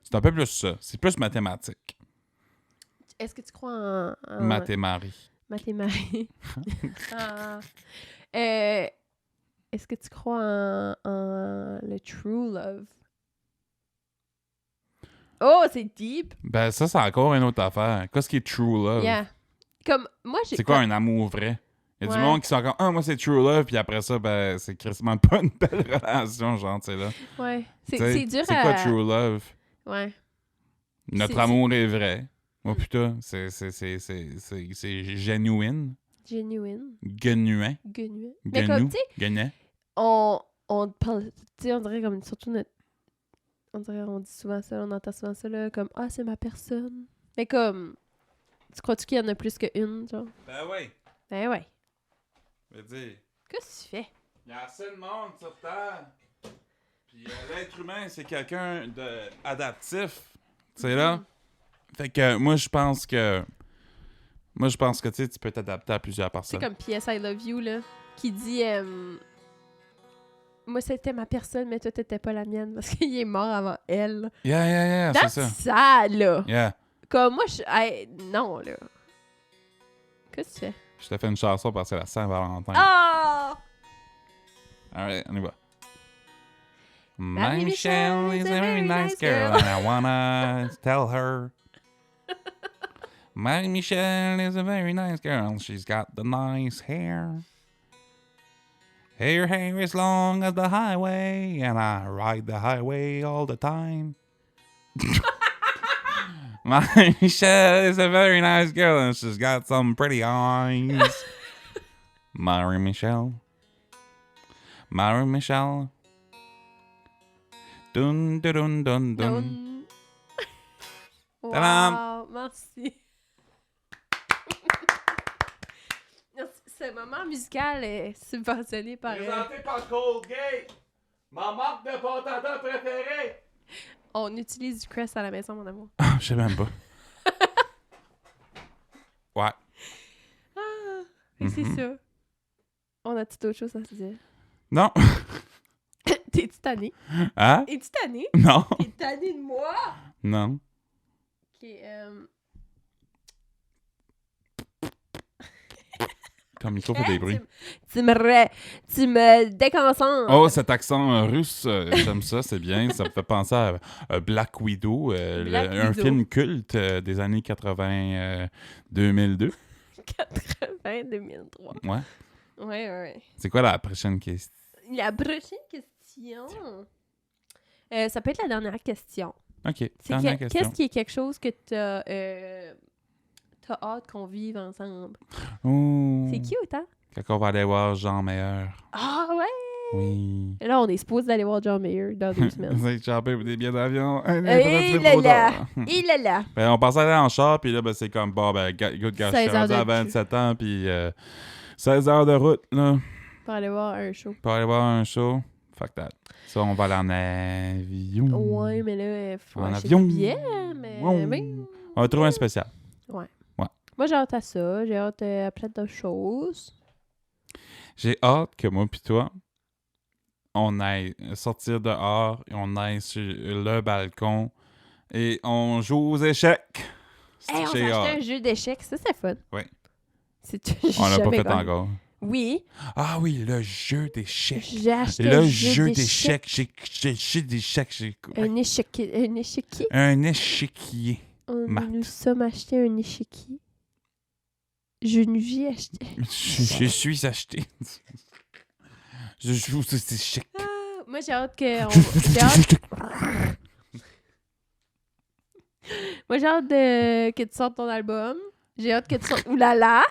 C'est un peu plus ça. C'est plus mathématique. Est-ce que tu crois en Mathémarie. Mathémarie. Est-ce que tu crois en le true love? Oh, c'est deep! Ben ça, c'est encore une autre affaire. Qu'est-ce qui est true love? Yeah. Comme, moi, j'ai... C'est quoi un amour vrai? Il y a du Ouais. monde qui sont comme « Ah, moi, c'est true love », puis après ça, ben, c'est quasiment pas une belle relation, genre, tu sais, là. Ouais. T'sais, C'est dur c'est à... quoi true love? Ouais. Notre amour est vrai. Oh putain, c'est genuine. Genuine. Genuin. Genuine. Mais comme, tu sais, Genuin. on parle... Tu sais, on dirait comme, surtout notre... On dirait, on dit souvent ça, on entend souvent ça, là, comme, ah, c'est ma personne. Mais comme, tu crois-tu qu'il y en a plus qu'une, genre? Ben oui. Ben ouais. Je veux dire, Qu'est-ce que tu fais? il y a assez de monde sur Terre. Puis l'être humain, c'est quelqu'un d'adaptif. Tu sais, là? Fait que moi, je pense que... tu sais, tu peux t'adapter à plusieurs C'est personnes. comme P.S. I Love You, là, qui dit... moi, c'était ma personne, mais toi, t'étais pas la mienne, parce qu'il est mort avant elle. Yeah, c'est ça. That's sad, là! Yeah. Comme moi, non, là. Qu'est-ce que tu fais? Je te fais une chanson parce que c'est la Saint-Valentin. Oh! Alright, on y va. Marie Michelle is a very nice girl and I wanna tell her. Marie Michelle is a very nice girl. She's got the nice hair. Her hair is long as the highway and I ride the highway all the time. Marie Michelle is a very nice girl and she's got some pretty eyes. Marie Michelle. Marie Michelle. Dun dun dun dun dun. Wow, merci. Ce moment musical est subventionné par... Présenté par Colgate, ma marque de pâte à dents préférée. On utilise du Crest à la maison, mon amour. Je sais même pas. Ouais. Et c'est ça. On a tout autre chose à se dire. Non. T'es-tu tanné? Hein? Es-tu tanné? Non. T'es tanné de moi? Non. Ok, Ton micro fait des bruits. Tu me déconcentres. Oh, cet accent russe, j'aime ça, c'est bien. Ça me fait penser à Black Widow, un film culte des années 80-2002. 80-2003. Ouais. Ouais. C'est quoi la prochaine question? La prochaine question. Ça peut être la dernière question. OK, dernière question. Qu'est-ce qui est quelque chose que t'as hâte qu'on vive ensemble? Oh. C'est cute, hein? Quand on va aller voir Jean Meilleur. Ah ouais! Oui. Là, on est supposé d'aller voir John Mayer dans 2 semaines. Vous avez chopé des billets d'avion. Il est là! Ben, on pensait aller en char, puis là, ben, c'est comme, bon, ben, good gosh, je suis rendu à 27 ans, puis 16 heures de route, là. Pour aller voir un show. Pour aller voir un show. Fuck that. Ça, on va aller en avion. Ouais, mais là, il faut en acheter avion. des billets, mais... Wow. oui. On va trouver un spécial. Ouais. Ouais. Moi, j'ai hâte à ça. J'ai hâte à plein de choses. J'ai hâte que moi pis toi, on aille sortir dehors et on aille sur le balcon et on joue aux échecs. Hey, on s'est acheté un jeu d'échecs. Ça, c'est fun. Oui. On l'a pas fait encore. Oui. Ah oui, le jeu d'échecs. J'ai acheté Le un jeu d'échecs. J'ai d'échecs. Un échiquier. Un échiquier. Nous sommes acheté un échiquier. Je nous ai acheté. Je suis acheté. Je joue aux échecs. Moi, j'ai hâte Moi, j'ai hâte que tu sortes ton album. J'ai hâte que tu sortes Oulala.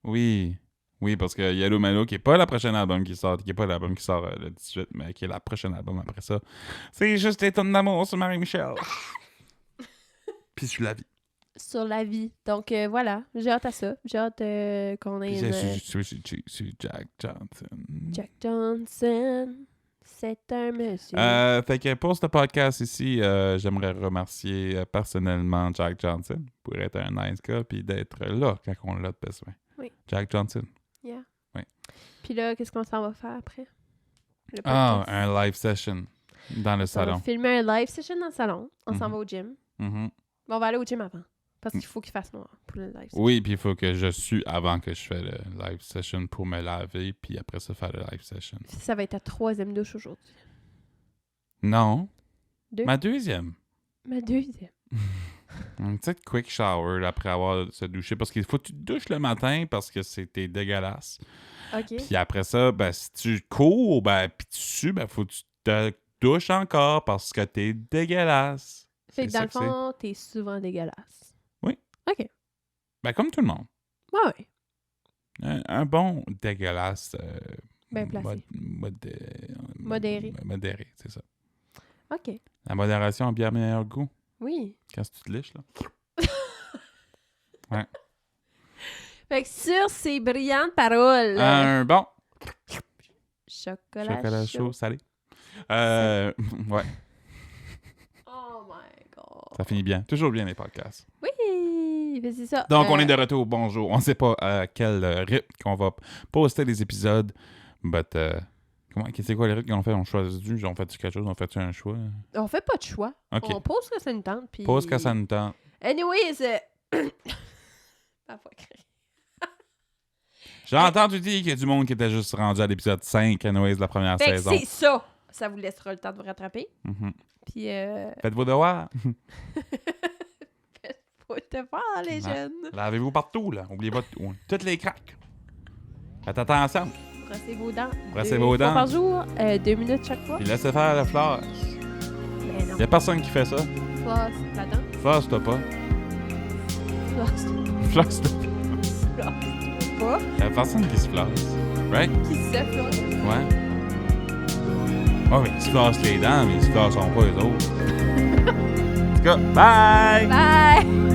Oui. Oui, parce que Yellow Mellow, qui n'est pas la prochaine album qui sort, le 18, mais qui est la prochaine album après ça, c'est juste les tonnes d'amour sur Marie-Michel. Puis sur la vie. Sur la vie. Donc, voilà. J'ai hâte à ça. J'ai hâte qu'on ait C'est Jack Johnson. Jack Johnson, c'est un monsieur. Fait que pour ce podcast ici, j'aimerais remercier personnellement Jack Johnson pour être un nice gars puis d'être là quand on l'a besoin. Oui. Jack Johnson. Yeah. Oui. Puis là, qu'est-ce qu'on s'en va faire après? Un live session dans le salon. On va filmer un live session dans le salon. On s'en va au gym. Mm-hmm. Bon, on va aller au gym avant. Parce qu'il faut qu'il fasse noir pour le live session. Oui, puis il faut que je sue avant que je fais le live session pour me laver, puis après ça, faire le live session. Ça va être ta 3e douche aujourd'hui. Non. 2? Ma 2e. Ma 2e. Une petite quick shower après avoir se douché. Parce qu'il faut que tu te douches le matin parce que c'était dégueulasse. OK. Puis après ça, ben, si tu cours, ben, puis tu sues, ben, faut que tu te douches encore parce que t'es dégueulasse. Fait que dans le fond, t'es souvent dégueulasse. Oui. OK. Ben, comme tout le monde. Ouais. Un bon dégueulasse. Bien placé. Modéré. Modéré, c'est ça. OK. La modération a bien meilleur goût. Oui. Quand tu te liches, là. Ouais. Fait que sur ces brillantes paroles... Un bon... Chocolat chaud. salé. Ouais. Oh my God. Ça finit bien. Toujours bien, les podcasts. Oui, mais c'est ça. Donc, on est de retour. Bonjour. On ne sait pas à quel rythme qu'on va poster les épisodes. But, c'est quoi les rythmes qu'on fait? On choisit du? On fait-tu quelque chose? On fait-tu un choix? On fait pas de choix. Okay. On pose que ça nous tente. Puis... Pose que ça nous tente. Anyways, parfois créé. J'ai entendu dire qu'il y a du monde qui était juste rendu à l'épisode 5, anyways, de la première saison. C'est ça. Ça vous laissera le temps de vous rattraper. Mm-hmm. Puis, faites vos devoirs. Faites vos devoirs, les jeunes. Lavez-vous partout, là. Oubliez pas toutes les craques. Faites attention. Brossez vos dents. Brossez vos dents. 2 fois par jour, 2 minutes chaque fois. Puis laissez faire le floss. Mais non. Il y a personne qui fait ça. Floss, la dent. Floss, t'as pas. Floss. Floss, t'as pas. Floss, tu veux pas. Il y a personne qui se flosse. Right? Qui se floss. Ouais. Ouais, mais ils se flossent les dents, mais ils se flossent pas les autres. En tout cas, bye! Bye!